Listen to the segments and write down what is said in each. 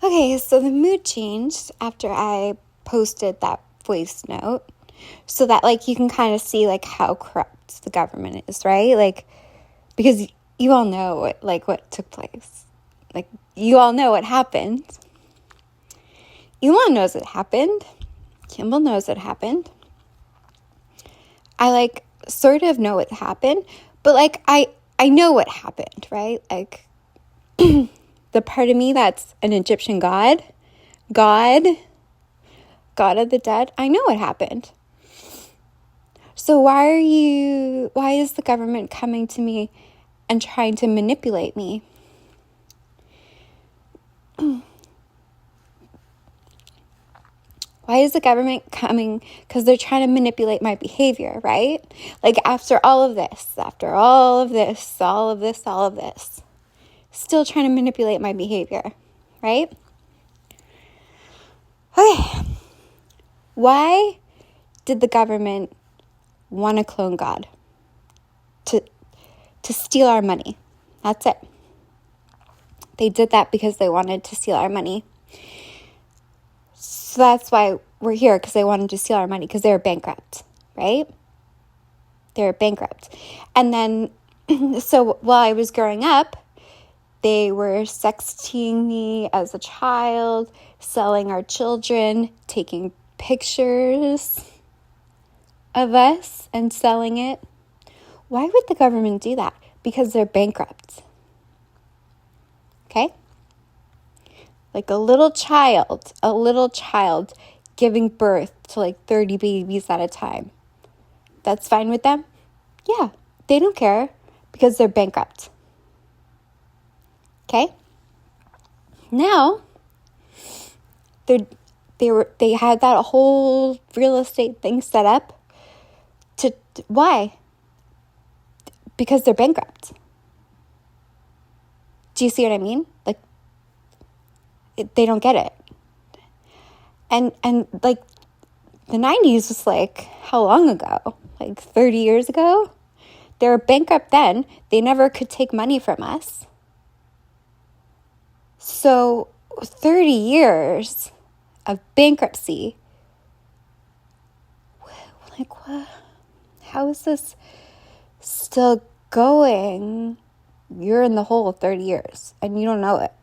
Okay, so the mood changed after I posted that voice note so that you can kind of see how corrupt the government is, right? Because you all know what took place. You all know what happened. Elon knows it happened. Kimball knows it happened. I sort of know what happened, but I know what happened, right? The part of me that's an Egyptian god of the dead, I know what happened. So why is the government coming to me and trying to manipulate me? Why is the government coming? Because they're trying to manipulate my behavior, right? After all of this, still trying to manipulate my behavior, right? Okay. Why did the government want to clone God? To steal our money. That's it. They did that because they wanted to steal our money. So that's why we're here, because they wanted to steal our money, because they were bankrupt, right? They were bankrupt. And then, so while I was growing up, they were sexting me as a child, selling our children, taking pictures of us and selling it. Why would the government do that? Because they're bankrupt. Okay? A little child giving birth to 30 babies at a time. That's fine with them? Yeah, they don't care because they're bankrupt. Okay? Now, they had that whole real estate thing set up why? Because they're bankrupt. Do you see what I mean? They don't get it. And the 90s was how long ago? 30 years ago? They were bankrupt then. They never could take money from us. So 30 years of bankruptcy. What? How is this still going? You're in the hole 30 years and you don't know it.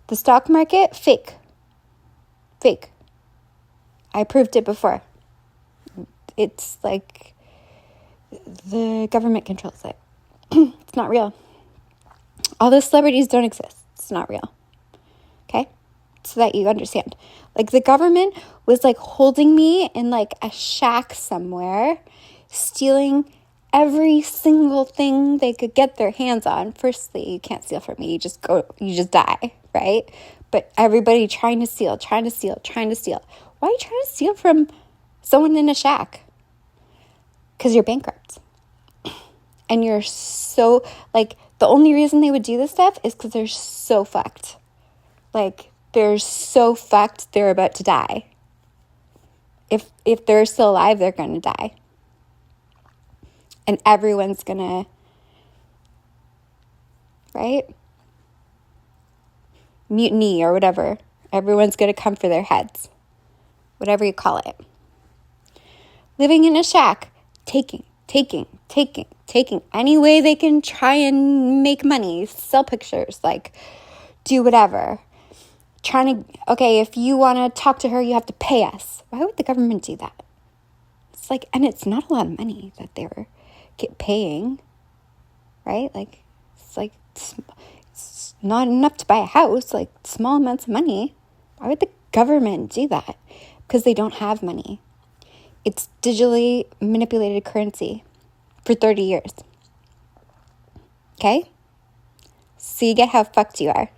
The stock market, fake. I proved it before. It's the government controls it. It's not real. All the celebrities don't exist. It's not real. Okay? So that you understand. The government was holding me in a shack somewhere, stealing every single thing they could get their hands on. Firstly, you can't steal from me. You just die, right? But everybody trying to steal. Why are you trying to steal from someone in a shack? Because you're bankrupt. And you're so, the only reason they would do this stuff is because they're so fucked. They're so fucked, they're about to die. If they're still alive, they're going to die. And everyone's going to, right? Mutiny or whatever. Everyone's going to come for their heads. Whatever you call it. Living in a shack. Taking. Any way they can try and make money. Sell pictures. Do whatever. If you want to talk to her, you have to pay us. Why would the government do that? It's and it's not a lot of money that they were paying, right? It's not enough to buy a house, small amounts of money. Why would the government do that? Because they don't have money. It's digitally manipulated currency for 30 years. Okay? So you get how fucked you are.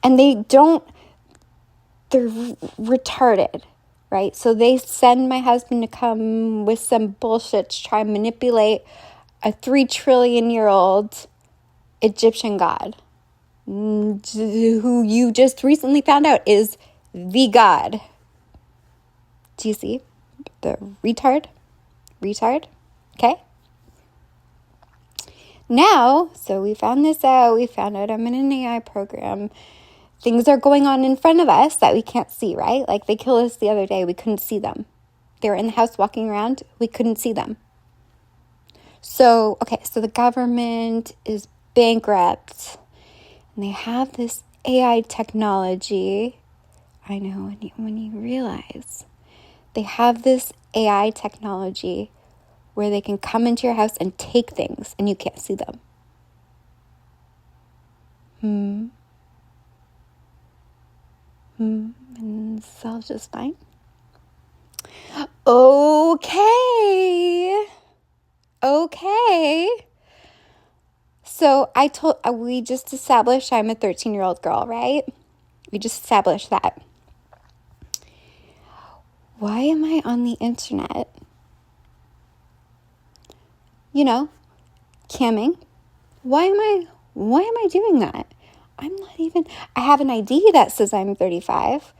And they're retarded, right? So they send my husband to come with some bullshit to try and manipulate a 3 trillion-year-old Egyptian god, who you just recently found out is the god. Do you see? The retard? Okay? Now, so we found this out. We found out I'm in an AI program. Things are going on in front of us that we can't see, right? Like they killed us the other day. We couldn't see them. They were in the house walking around. We couldn't see them. So, okay, so the government is bankrupt. And they have this AI technology. I know, when you realize they have this AI technology where they can come into your house and take things and you can't see them. And this is all just fine. Okay. So we just established I'm a 13-year-old girl, right? We just established that. Why am I on the internet? Camming. Why am I doing that? I have an ID that says I'm 35,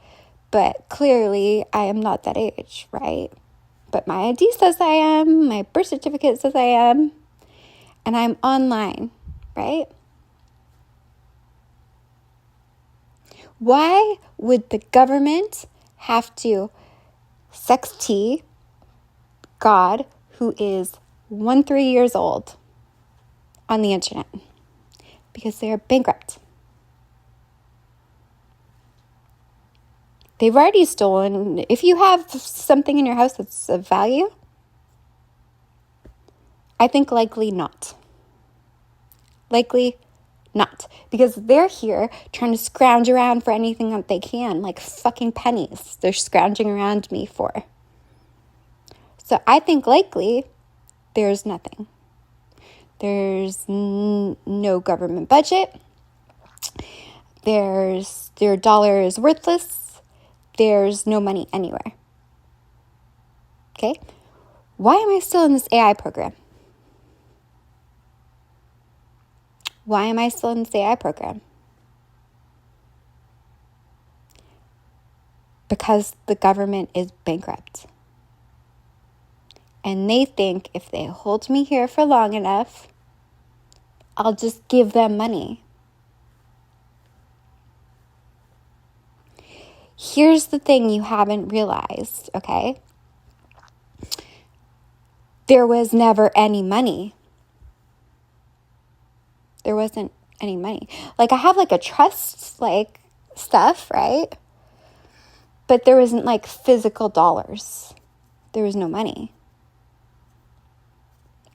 but clearly I am not that age, right? But my ID says I am, my birth certificate says I am, and I'm online, right? Why would the government have to sexty God, who is 13 years old, on the internet? Because they are bankrupt. They've already stolen. If you have something in your house that's of value, I think likely not. Likely not. Because they're here trying to scrounge around for anything that they can, like fucking pennies they're scrounging around me for. So I think likely there's nothing. There's no government budget. Their dollar is worthless. There's no money anywhere. Okay? Why am I still in this AI program? Why am I still in this AI program? Because the government is bankrupt. And they think if they hold me here for long enough, I'll just give them money. Here's the thing you haven't realized, okay? There was never any money. There wasn't any money. Like I have like a trust like stuff, right? But there wasn't like physical dollars. There was no money.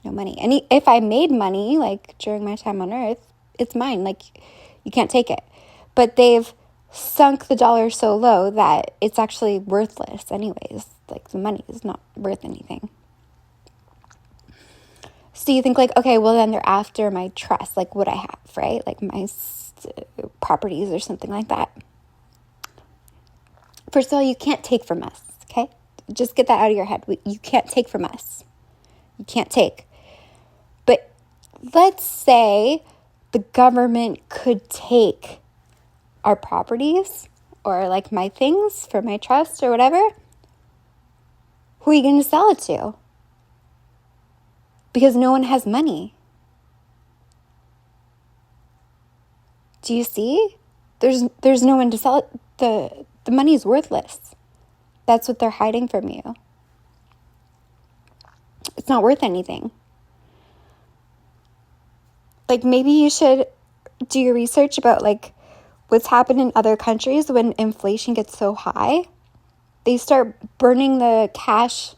No money. And if I made money like during my time on Earth, it's mine. Like you can't take it. But they've sunk the dollar so low that it's actually worthless anyways. Like the money is not worth anything. So you think like, okay, well then they're after my trust, like what I have, right? Like my properties or something like that. First of all, you can't take from us, okay? Just get that out of your head. You can't take from us. You can't take. But let's say the government could take our properties or like my things for my trust or whatever. Who are you going to sell it to? Because no one has money. Do you see? There's no one to sell it. The money is worthless. That's what they're hiding from you. It's not worth anything. Like maybe you should do your research about like what's happened in other countries when inflation gets so high. They start burning the cash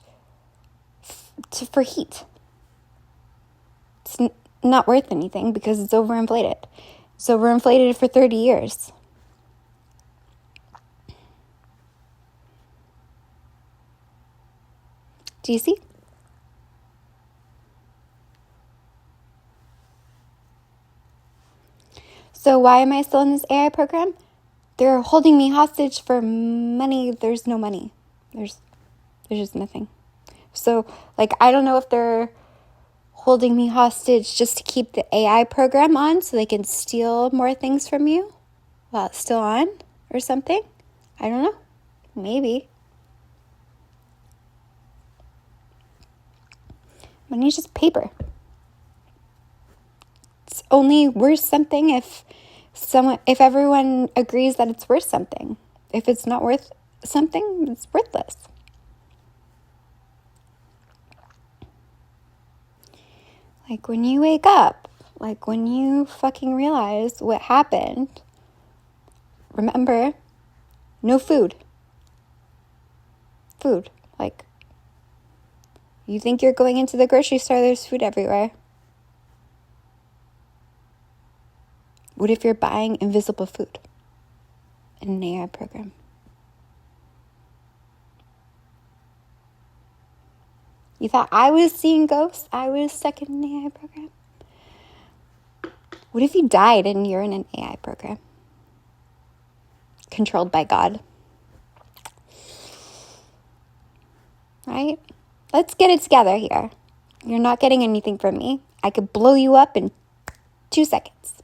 for heat. It's not worth anything because it's overinflated. It's overinflated for 30 years. Do you see? So why am I still in this AI program? They're holding me hostage for money. There's no money. There's just nothing. So, like, I don't know if they're holding me hostage just to keep the AI program on so they can steal more things from you while it's still on or something. I don't know. Maybe. Money's just paper. only worth something if everyone agrees that it's worth something. If it's not worth something, it's worthless. Like when you wake up, like when you fucking realize what happened, remember, no food. Food. Like, you think you're going into the grocery store, there's food everywhere. What if you're buying invisible food in an AI program? You thought I was seeing ghosts? I was stuck in an AI program? What if you died and you're in an AI program? Controlled by God. Right? Let's get it together here. You're not getting anything from me. I could blow you up in 2 seconds.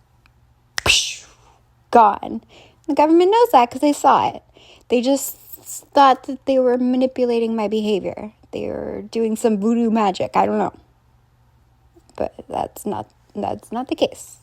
Gone. The government knows that because they saw it. They just thought that they were manipulating my behavior. They were doing some voodoo magic. I don't know. But that's not the case.